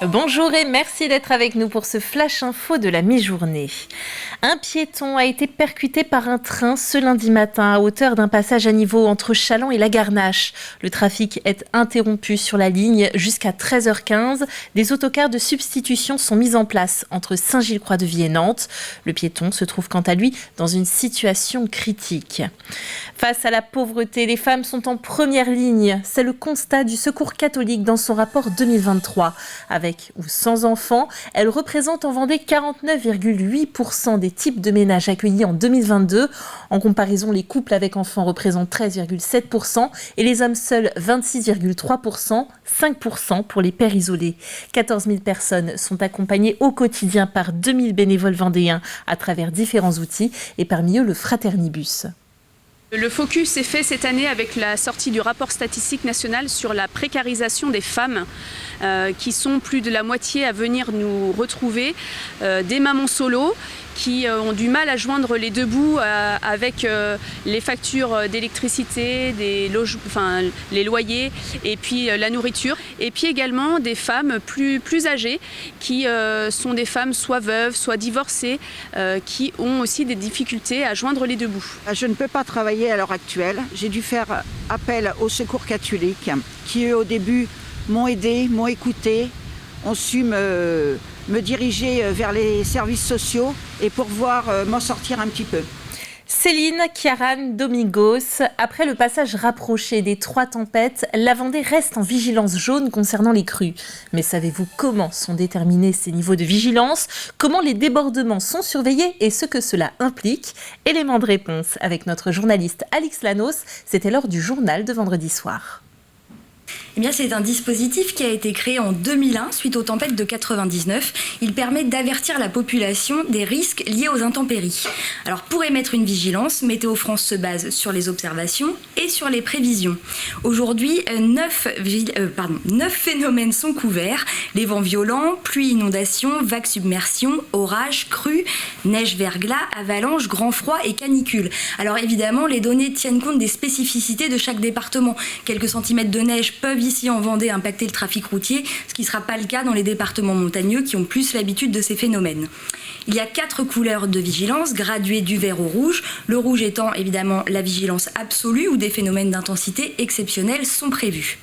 Bonjour et merci d'être avec nous pour ce flash info de la mi-journée. Un piéton a été percuté par un train ce lundi matin à hauteur d'un passage à niveau entre Challans et la Garnache. Le trafic est interrompu sur la ligne jusqu'à 13h15. Des autocars de substitution sont mis en place entre Saint-Gilles-Croix-de-Vie et Nantes. Le piéton se trouve quant à lui dans une situation critique. Face à la pauvreté, les femmes sont en première ligne. C'est le constat du Secours catholique dans son rapport 2023. Avec ou sans enfants, elles représentent en Vendée 49,8% des types de ménages accueillis en 2022. En comparaison, les couples avec enfants représentent 13,7% et les hommes seuls 26,3%, 5% pour les pères isolés. 14 000 personnes sont accompagnées au quotidien par 2000 bénévoles vendéens à travers différents outils et parmi eux le Fraternibus. Le focus est fait cette année avec la sortie du rapport statistique national sur la précarisation des femmes qui sont plus de la moitié à venir nous retrouver, des mamans solo qui ont du mal à joindre les deux bouts avec les factures d'électricité, les loyers et puis la nourriture. Et puis également des femmes plus âgées qui sont des femmes soit veuves, soit divorcées, qui ont aussi des difficultés à joindre les deux bouts. Je ne peux pas travailler à l'heure actuelle. J'ai dû faire appel au Secours catholique qui eux au début m'ont aidé, m'ont écouté, ont su me diriger vers les services sociaux et pour pouvoir m'en sortir un petit peu. Céline Chiaran Domingos, après le passage rapproché des 3 tempêtes, la Vendée reste en vigilance jaune concernant les crues. Mais savez-vous comment sont déterminés ces niveaux de vigilance ? Comment les débordements sont surveillés et ce que cela implique ? Élément de réponse avec notre journaliste Alix Lanos, c'était lors du journal de vendredi soir. Eh bien, c'est un dispositif qui a été créé en 2001 suite aux tempêtes de 99. Il permet d'avertir la population des risques liés aux intempéries. Alors, pour émettre une vigilance, Météo France se base sur les observations et sur les prévisions. Aujourd'hui, 9 phénomènes sont couverts. Les vents violents, pluie, inondations, vagues submersion, orages, crues, neige verglas, avalanches, grand froid et canicule. Alors évidemment, les données tiennent compte des spécificités de chaque département. Quelques centimètres de neige peuvent ici en Vendée impacter le trafic routier, ce qui ne sera pas le cas dans les départements montagneux qui ont plus l'habitude de ces phénomènes. Il y a 4 couleurs de vigilance, graduées du vert au rouge, le rouge étant évidemment la vigilance absolue où des phénomènes d'intensité exceptionnels sont prévus.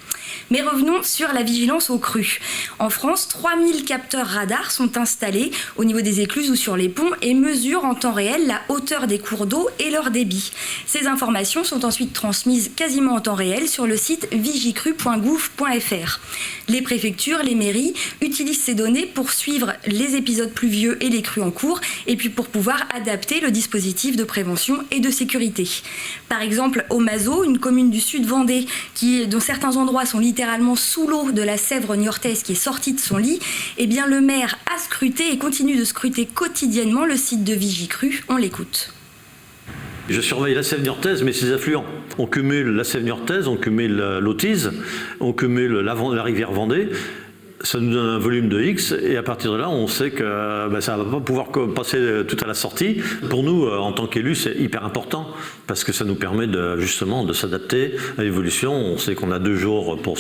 Mais revenons sur la vigilance aux crues. En France, 3000 capteurs radars sont installés au niveau des écluses ou sur les ponts et mesurent en temps réel la hauteur des cours d'eau et leur débit. Ces informations sont ensuite transmises quasiment en temps réel sur le site vigicru.gouv.fr. Les préfectures, les mairies utilisent ces données pour suivre les épisodes pluvieux et les crues en cours et puis pour pouvoir adapter le dispositif de prévention et de sécurité. Par exemple, au Mazo, une commune du sud Vendée dont certains endroits sont littéralement sous l'eau de la Sèvre niortaise qui est sortie de son lit, eh bien le maire a scruté et continue de scruter quotidiennement le site de Vigicru. On l'écoute. Je surveille la Sèvre niortaise, mais ses affluents. On cumule la Sèvre niortaise, on cumule l'Autise, on cumule la rivière Vendée. Ça nous donne un volume de X et à partir de là, on sait que ça ne va pas pouvoir passer tout à la sortie. Pour nous, en tant qu'élus, c'est hyper important parce que ça nous permet justement de s'adapter à l'évolution. On sait qu'on a 2 jours pour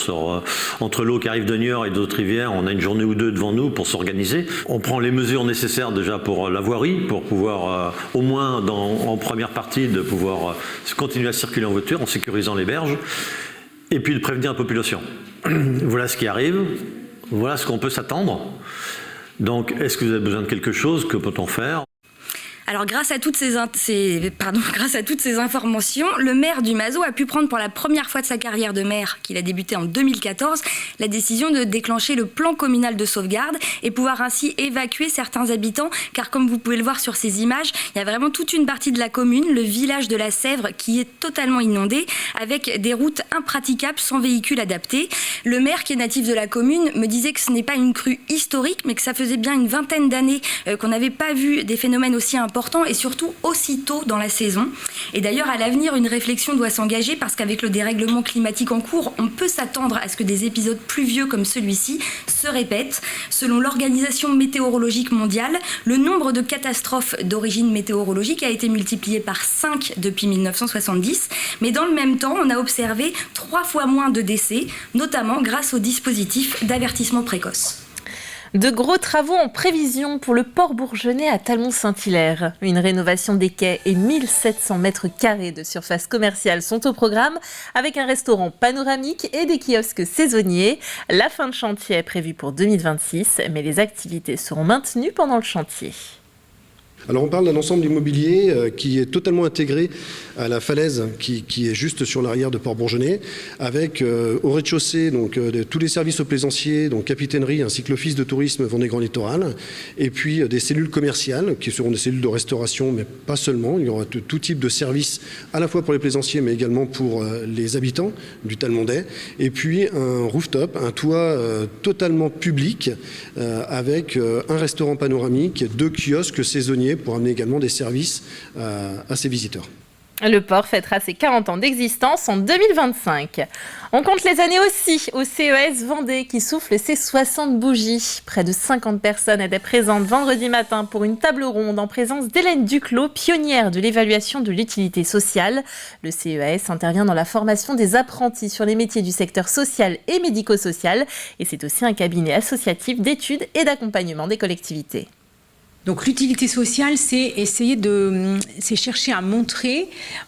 entre l'eau qui arrive de Niort et d'autres rivières, on a une journée ou 2 devant nous pour s'organiser. On prend les mesures nécessaires déjà pour la voirie, pour pouvoir au moins en première partie de pouvoir continuer à circuler en voiture en sécurisant les berges et puis de prévenir la population. Voilà ce qui arrive. Voilà ce qu'on peut s'attendre. Donc, est-ce que vous avez besoin de quelque chose ? Que peut-on faire ? Alors grâce à toutes ces informations, le maire du Mazo a pu prendre pour la première fois de sa carrière de maire, qu'il a débuté en 2014, la décision de déclencher le plan communal de sauvegarde et pouvoir ainsi évacuer certains habitants, car comme vous pouvez le voir sur ces images, il y a vraiment toute une partie de la commune, le village de la Sèvre, qui est totalement inondé, avec des routes impraticables sans véhicules adaptés. Le maire, qui est natif de la commune, me disait que ce n'est pas une crue historique, mais que ça faisait bien une vingtaine d'années qu'on n'avait pas vu des phénomènes aussi importants et surtout aussitôt dans la saison. Et d'ailleurs, à l'avenir, une réflexion doit s'engager parce qu'avec le dérèglement climatique en cours, on peut s'attendre à ce que des épisodes pluvieux comme celui-ci se répètent. Selon l'Organisation météorologique mondiale, le nombre de catastrophes d'origine météorologique a été multiplié par 5 depuis 1970, mais dans le même temps, on a observé 3 fois moins de décès, notamment grâce au dispositif d'avertissement précoce. De gros travaux en prévision pour le port bourgeonnais à Talmont-Saint-Hilaire. Une rénovation des quais et 1700 mètres carrés de surface commerciale sont au programme, avec un restaurant panoramique et des kiosques saisonniers. La fin de chantier est prévue pour 2026, mais les activités seront maintenues pendant le chantier. Alors on parle d'un ensemble immobilier qui est totalement intégré à la falaise qui est juste sur l'arrière de Port-Bourgeonnais, avec au rez-de-chaussée tous les services aux plaisanciers, donc capitainerie ainsi que l'office de tourisme Vendée Grand Littoral, et puis des cellules commerciales qui seront des cellules de restauration, mais pas seulement. Il y aura tout type de services à la fois pour les plaisanciers mais également pour les habitants du Talmondais, et puis un rooftop, un toit totalement public avec un restaurant panoramique, 2 kiosques saisonniers pour amener également des services à ses visiteurs. Le port fêtera ses 40 ans d'existence en 2025. On compte les années aussi au CES Vendée qui souffle ses 60 bougies. Près de 50 personnes étaient présentes vendredi matin pour une table ronde en présence d'Hélène Duclos, pionnière de l'évaluation de l'utilité sociale. Le CES intervient dans la formation des apprentis sur les métiers du secteur social et médico-social, et c'est aussi un cabinet associatif d'études et d'accompagnement des collectivités. Donc l'utilité sociale, c'est chercher à montrer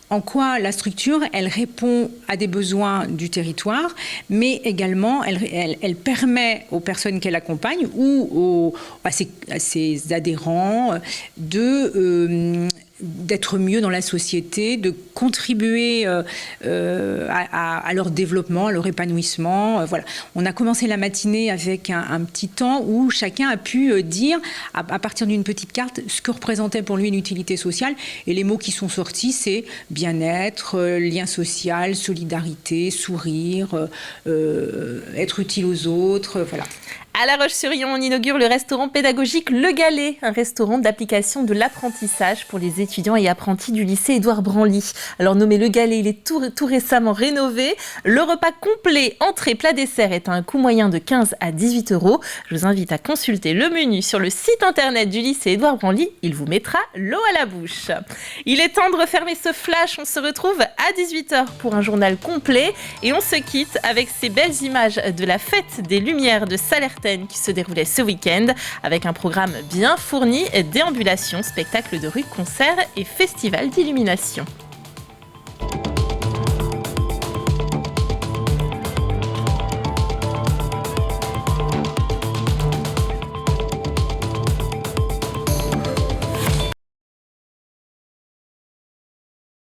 en quoi la structure, elle répond à des besoins du territoire, mais également elle permet aux personnes qu'elle accompagne ou à ses adhérents d'être mieux dans la société, de contribuer à leur développement, à leur épanouissement. Voilà. On a commencé la matinée avec un petit temps où chacun a pu dire, à partir d'une petite carte, ce que représentait pour lui une utilité sociale. Et les mots qui sont sortis, c'est bien-être, lien social, solidarité, sourire, être utile aux autres, voilà. À La Roche-sur-Yon, on inaugure le restaurant pédagogique Le Galet, un restaurant d'application de l'apprentissage pour les étudiants et apprentis du lycée Édouard Branly. Alors nommé Le Galet, il est tout récemment rénové. Le repas complet, entrée, plat, dessert est à un coût moyen de 15 à 18 €. Je vous invite à consulter le menu sur le site internet du lycée Édouard Branly. Il vous mettra l'eau à la bouche. Il est temps de refermer ce flash. On se retrouve à 18 h pour un journal complet et on se quitte avec ces belles images de la fête des Lumières de Sallertaine qui se déroulait ce week-end avec un programme bien fourni, déambulations, spectacles de rue, concerts et festivals d'illumination.